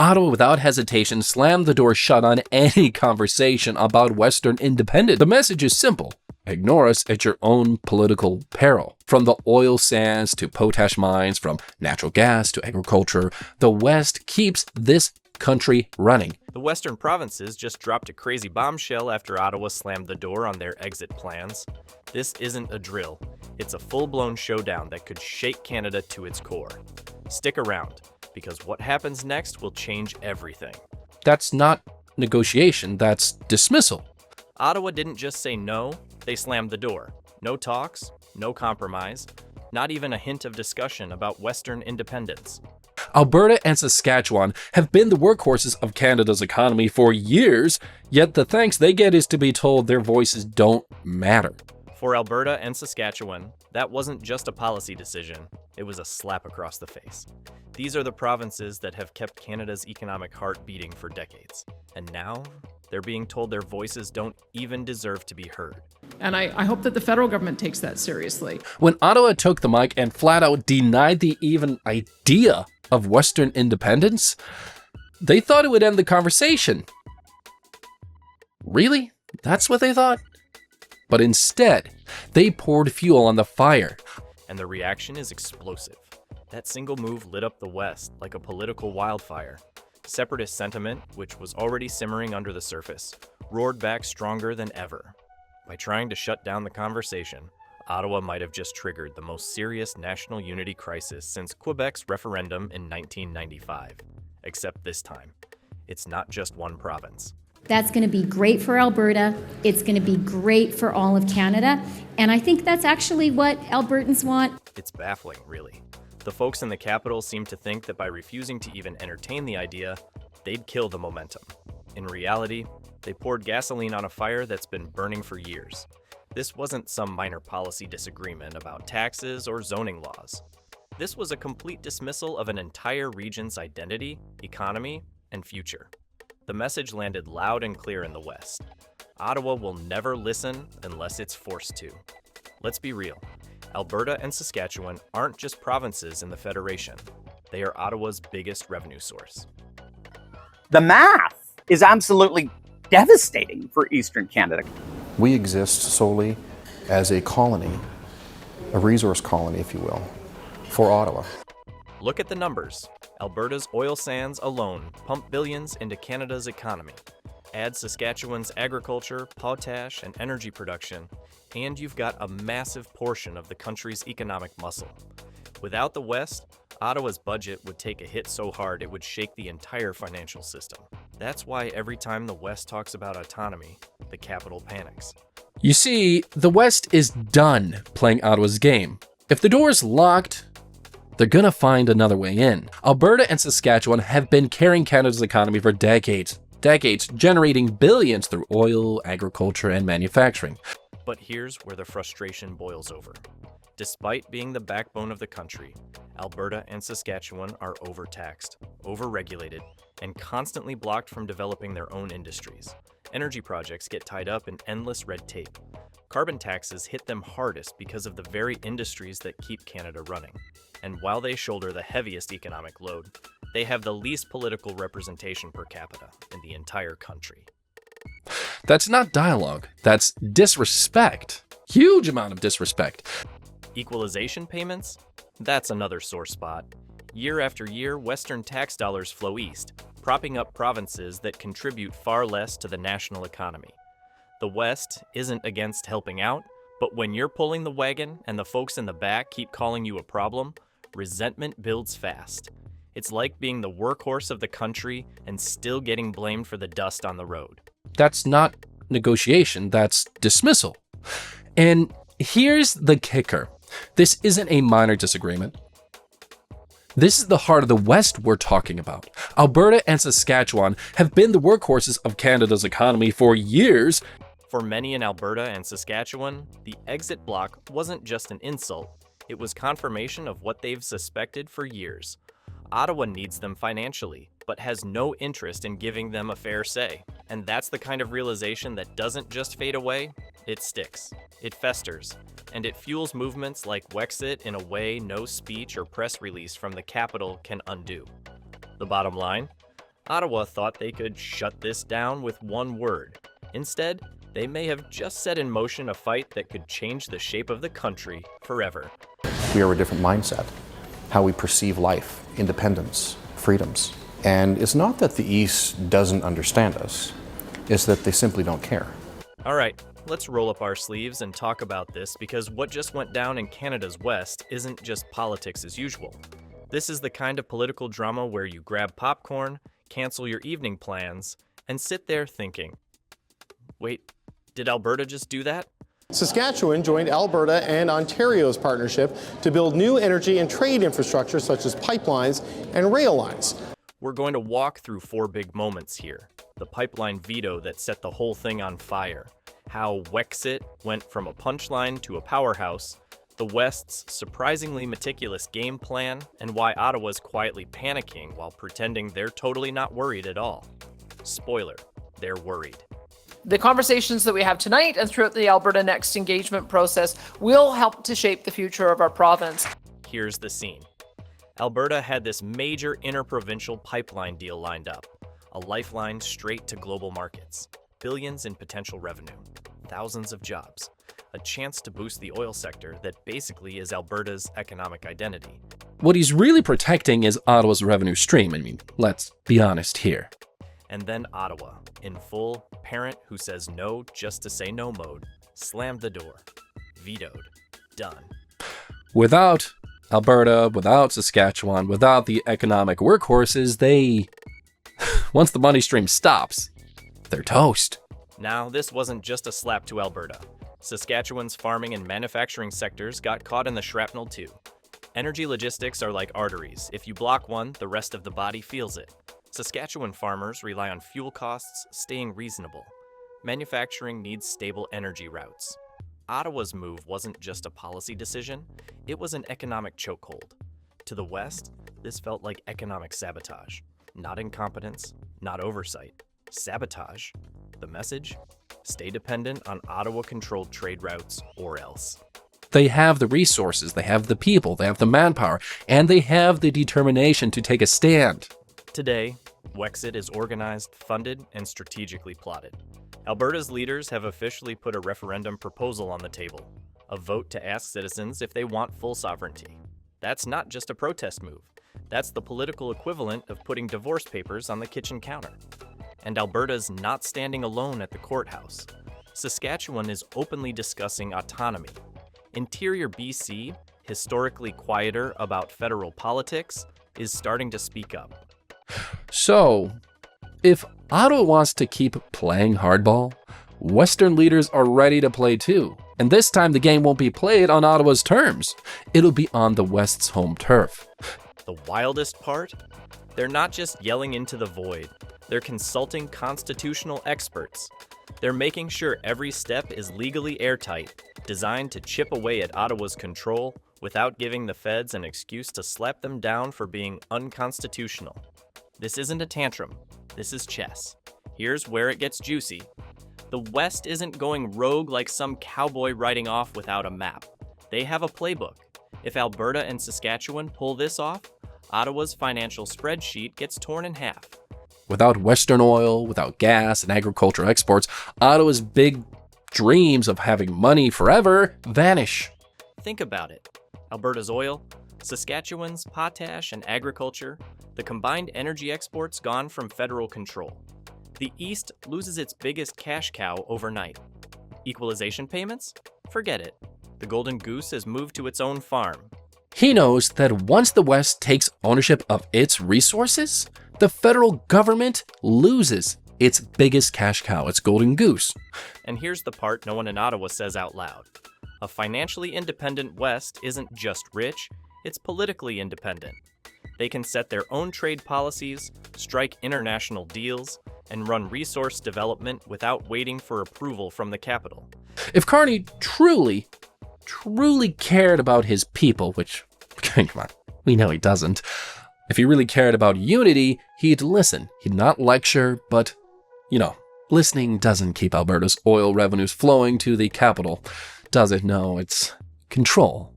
Ottawa, without hesitation, slammed the door shut on any conversation about Western independence. The message is simple. Ignore us at your own political peril. From the oil sands to potash mines, from natural gas to agriculture, the West keeps this country running. The Western provinces just dropped a crazy bombshell after Ottawa slammed the door on their exit plans. This isn't a drill. It's a full-blown showdown that could shake Canada to its core. Stick around, because what happens next will change everything. That's not negotiation, that's dismissal. Ottawa didn't just say no, they slammed the door. No talks, no compromise, not even a hint of discussion about Western independence. Alberta and Saskatchewan have been the workhorses of Canada's economy for years, yet the thanks they get is to be told their voices don't matter. For Alberta and Saskatchewan, that wasn't just a policy decision, it was a slap across the face. These are the provinces that have kept Canada's economic heart beating for decades. And now, they're being told their voices don't even deserve to be heard. And I hope that the federal government takes that seriously. When Ottawa took the mic and flat out denied the even idea of Western independence, they thought it would end the conversation. Really? That's what they thought? But instead, they poured fuel on the fire. And the reaction is explosive. That single move lit up the West like a political wildfire. Separatist sentiment, which was already simmering under the surface, roared back stronger than ever. By trying to shut down the conversation, Ottawa might have just triggered the most serious national unity crisis since Quebec's referendum in 1995. Except this time, it's not just one province. That's going to be great for Alberta. It's going to be great for all of Canada. And I think that's actually what Albertans want. It's baffling, really. The folks in the capital seem to think that by refusing to even entertain the idea, they'd kill the momentum. In reality, they poured gasoline on a fire that's been burning for years. This wasn't some minor policy disagreement about taxes or zoning laws. This was a complete dismissal of an entire region's identity, economy, and future. The message landed loud and clear in the West. Ottawa will never listen unless it's forced to. Let's be real. Alberta and Saskatchewan aren't just provinces in the Federation. They are Ottawa's biggest revenue source. The math is absolutely devastating for Eastern Canada. We exist solely as a colony, a resource colony, if you will, for Ottawa. Look at the numbers. Alberta's oil sands alone pump billions into Canada's economy. Add Saskatchewan's agriculture, potash, and energy production, and you've got a massive portion of the country's economic muscle. Without the West, Ottawa's budget would take a hit so hard it would shake the entire financial system. That's why every time the West talks about autonomy, the capital panics. You see, the West is done playing Ottawa's game. If the door is locked, they're gonna find another way in. Alberta and Saskatchewan have been carrying Canada's economy for decades, generating billions through oil, agriculture, and manufacturing. But here's where the frustration boils over. Despite being the backbone of the country, Alberta and Saskatchewan are overtaxed, overregulated, and constantly blocked from developing their own industries. Energy projects get tied up in endless red tape. Carbon taxes hit them hardest because of the very industries that keep Canada running. And while they shoulder the heaviest economic load, they have the least political representation per capita in the entire country. That's not dialogue, that's disrespect. Huge amount of disrespect. Equalization payments? That's another sore spot. Year after year, Western tax dollars flow east, propping up provinces that contribute far less to the national economy. The West isn't against helping out, but when you're pulling the wagon and the folks in the back keep calling you a problem, resentment builds fast. It's like being the workhorse of the country and still getting blamed for the dust on the road. That's not negotiation, that's dismissal. And here's the kicker. This isn't a minor disagreement. This is the heart of the West we're talking about. Alberta and Saskatchewan have been the workhorses of Canada's economy for years. For many in Alberta and Saskatchewan, the exit block wasn't just an insult, it was confirmation of what they've suspected for years. Ottawa needs them financially, but has no interest in giving them a fair say. And that's the kind of realization that doesn't just fade away, it sticks. It festers. And it fuels movements like Wexit in a way no speech or press release from the capital can undo. The bottom line? Ottawa thought they could shut this down with one word. Instead, they may have just set in motion a fight that could change the shape of the country forever. We are a different mindset, how we perceive life, independence, freedoms. And it's not that the East doesn't understand us, it's that they simply don't care. All right, let's roll up our sleeves and talk about this, because what just went down in Canada's West isn't just politics as usual. This is the kind of political drama where you grab popcorn, cancel your evening plans, and sit there thinking, wait, did Alberta just do that? Saskatchewan joined Alberta and Ontario's partnership to build new energy and trade infrastructure such as pipelines and rail lines. We're going to walk through 4 big moments here. The pipeline veto that set the whole thing on fire, how Wexit went from a punchline to a powerhouse, the West's surprisingly meticulous game plan, and why Ottawa's quietly panicking while pretending they're totally not worried at all. Spoiler, they're worried. The conversations that we have tonight and throughout the Alberta Next engagement process will help to shape the future of our province. Here's the scene. Alberta had this major interprovincial pipeline deal lined up, a lifeline straight to global markets, billions in potential revenue, thousands of jobs, a chance to boost the oil sector that basically is Alberta's economic identity. What he's really protecting is Ottawa's revenue stream. I mean, let's be honest here. And then Ottawa, in full parent who says no just to say no mode, slammed the door, vetoed, done. Without Alberta, without Saskatchewan, without the economic workhorses, once the money stream stops, they're toast. Now, this wasn't just a slap to Alberta. Saskatchewan's farming and manufacturing sectors got caught in the shrapnel too. Energy logistics are like arteries. If you block one, the rest of the body feels it. Saskatchewan farmers rely on fuel costs staying reasonable. Manufacturing needs stable energy routes. Ottawa's move wasn't just a policy decision, it was an economic chokehold. To the West, this felt like economic sabotage. Not incompetence, not oversight. Sabotage. The message? Stay dependent on Ottawa-controlled trade routes or else. They have the resources, they have the people, they have the manpower, and they have the determination to take a stand. Today, Wexit is organized, funded, and strategically plotted. Alberta's leaders have officially put a referendum proposal on the table, a vote to ask citizens if they want full sovereignty. That's not just a protest move. That's the political equivalent of putting divorce papers on the kitchen counter. And Alberta's not standing alone at the courthouse. Saskatchewan is openly discussing autonomy. Interior BC, historically quieter about federal politics, is starting to speak up. So, if Ottawa wants to keep playing hardball, Western leaders are ready to play too. And this time the game won't be played on Ottawa's terms. It'll be on the West's home turf. The wildest part? They're not just yelling into the void. They're consulting constitutional experts. They're making sure every step is legally airtight, designed to chip away at Ottawa's control without giving the feds an excuse to slap them down for being unconstitutional. This isn't a tantrum. This is chess. Here's where it gets juicy. The West isn't going rogue like some cowboy riding off without a map. They have a playbook. If Alberta and Saskatchewan pull this off, Ottawa's financial spreadsheet gets torn in half. Without Western oil, without gas and agriculture exports, Ottawa's big dreams of having money forever vanish. Think about it. Alberta's oil, Saskatchewan's potash and agriculture, the combined energy exports gone from federal control. The East loses its biggest cash cow overnight. Equalization payments? Forget it. The golden goose has moved to its own farm. He knows that once the West takes ownership of its resources, the federal government loses its biggest cash cow, its golden goose. And here's the part no one in Ottawa says out loud. A financially independent West isn't just rich, it's politically independent. They can set their own trade policies, strike international deals, and run resource development without waiting for approval from the capital. If Carney truly cared about his people, which, come on, we know he doesn't. If he really cared about unity, he'd listen. He'd not lecture, but, listening doesn't keep Alberta's oil revenues flowing to the capital, does it? No, it's control.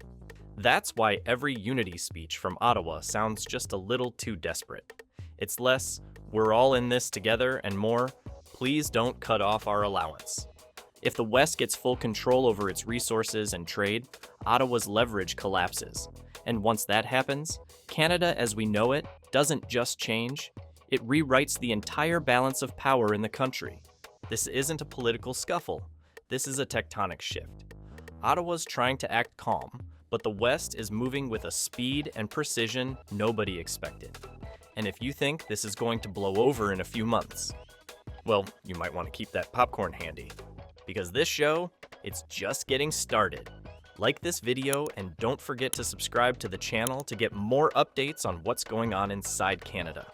That's why every unity speech from Ottawa sounds just a little too desperate. It's less, we're all in this together, and more, please don't cut off our allowance. If the West gets full control over its resources and trade, Ottawa's leverage collapses. And once that happens, Canada as we know it doesn't just change, it rewrites the entire balance of power in the country. This isn't a political scuffle. This is a tectonic shift. Ottawa's trying to act calm, but the West is moving with a speed and precision nobody expected. And if you think this is going to blow over in a few months, well, you might want to keep that popcorn handy. Because this show, it's just getting started. Like this video and don't forget to subscribe to the channel to get more updates on what's going on inside Canada.